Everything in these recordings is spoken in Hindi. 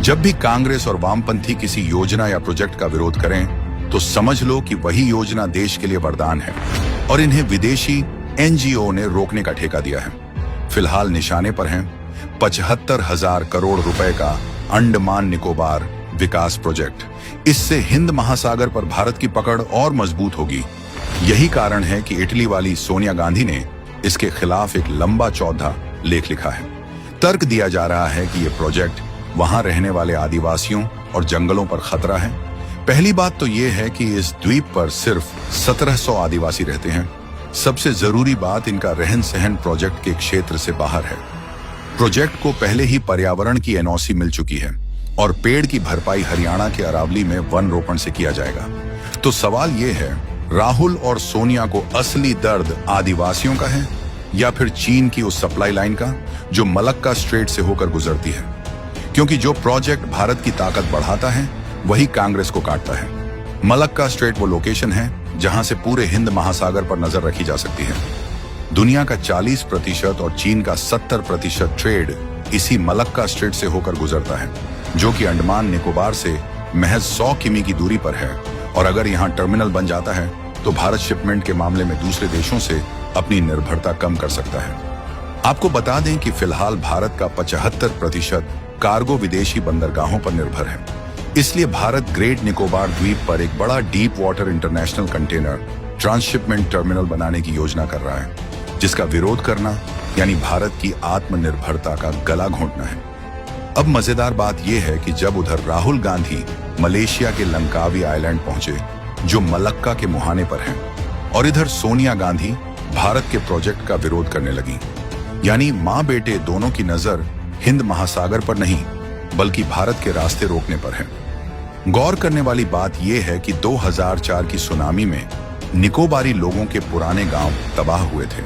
जब भी कांग्रेस और वामपंथी किसी योजना या प्रोजेक्ट का विरोध करें तो समझ लो कि वही योजना देश के लिए वरदान है और इन्हें विदेशी एनजीओ ने रोकने का ठेका दिया है। फिलहाल निशाने पर हैं 75,000 करोड़ रुपए का अंडमान निकोबार विकास प्रोजेक्ट। इससे हिंद महासागर पर भारत की पकड़ और मजबूत होगी। यही कारण है कि इटली वाली सोनिया गांधी ने इसके खिलाफ एक लंबा चौड़ा लेख लिखा है। तर्क दिया जा रहा है कि यह प्रोजेक्ट वहां रहने वाले आदिवासियों और जंगलों पर खतरा है। पहली बात तो यह है कि इस द्वीप पर सिर्फ 1700 आदिवासी रहते हैं। सबसे जरूरी बात, इनका रहन सहन प्रोजेक्ट के क्षेत्र से बाहर है। प्रोजेक्ट को पहले ही पर्यावरण की एनओसी मिल चुकी है और पेड़ की भरपाई हरियाणा के अरावली में वन रोपण से किया जाएगा। तो सवाल यह है, राहुल और सोनिया को असली दर्द आदिवासियों का है या फिर चीन की उस सप्लाई लाइन का जो मलक्का स्ट्रेट से होकर गुजरती है? क्योंकि जो प्रोजेक्ट भारत की ताकत बढ़ाता है वही कांग्रेस को काटता है। मलक्का स्ट्रेट वो लोकेशन है जहां से पूरे हिंद महासागर पर नजर रखी जा सकती है। दुनिया का 40% और चीन का 70% ट्रेड इसी मलक्का स्ट्रेट से होकर गुजरता है, जो कि अंडमान निकोबार से महज 100 किमी की दूरी पर है। और अगर यहाँ टर्मिनल बन जाता है तो भारत शिपमेंट के मामले में दूसरे देशों से अपनी निर्भरता कम कर सकता है। आपको बता दें कि फिलहाल भारत का 75% कार्गो विदेशी बंदरगाहों पर निर्भर है। इसलिए भारत ग्रेट निकोबार द्वीप पर एक बड़ा deep water international container transshipment terminal बनाने की योजना कर रहा है, जिसका विरोध करना यानी भारत की आत्मनिर्भरता का गला घोंटना है। अब मजेदार बात यह है कि जब उधर राहुल गांधी मलेशिया के लंकावी आइलैंड पहुंचे, जो मलक्का के मुहाने पर है, और इधर सोनिया गांधी भारत के प्रोजेक्ट का विरोध करने लगी, यानी मां बेटे दोनों की नजर हिंद महासागर पर नहीं बल्कि भारत के रास्ते रोकने पर है। गौर करने वाली बात यह है कि 2004 की सुनामी में निकोबारी लोगों के पुराने गांव तबाह हुए थे।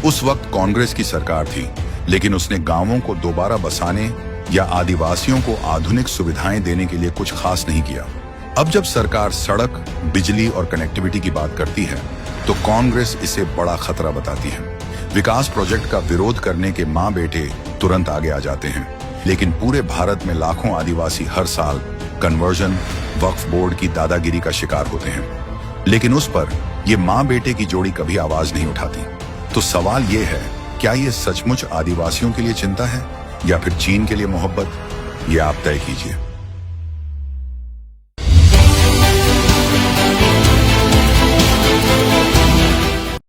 उस वक्त कांग्रेस की सरकार थी, लेकिन उसने गांवों को दोबारा बसाने या आदिवासियों को आधुनिक सुविधाएं देने के लिए कुछ खास नहीं किया। अब जब सरकार सड़क, बिजली और कनेक्टिविटी की बात करती है तो कांग्रेस इसे बड़ा खतरा बताती है। विकास प्रोजेक्ट का विरोध करने के मां बेटे तुरंत आगे आ जाते हैं, लेकिन पूरे भारत में लाखों आदिवासी हर साल कन्वर्जन, वक्फ बोर्ड की दादागिरी का शिकार होते हैं, लेकिन उस पर ये मां बेटे की जोड़ी कभी आवाज नहीं उठाती। तो सवाल ये है, क्या ये सचमुच आदिवासियों के लिए चिंता है या फिर चीन के लिए मोहब्बत? ये आप तय कीजिए।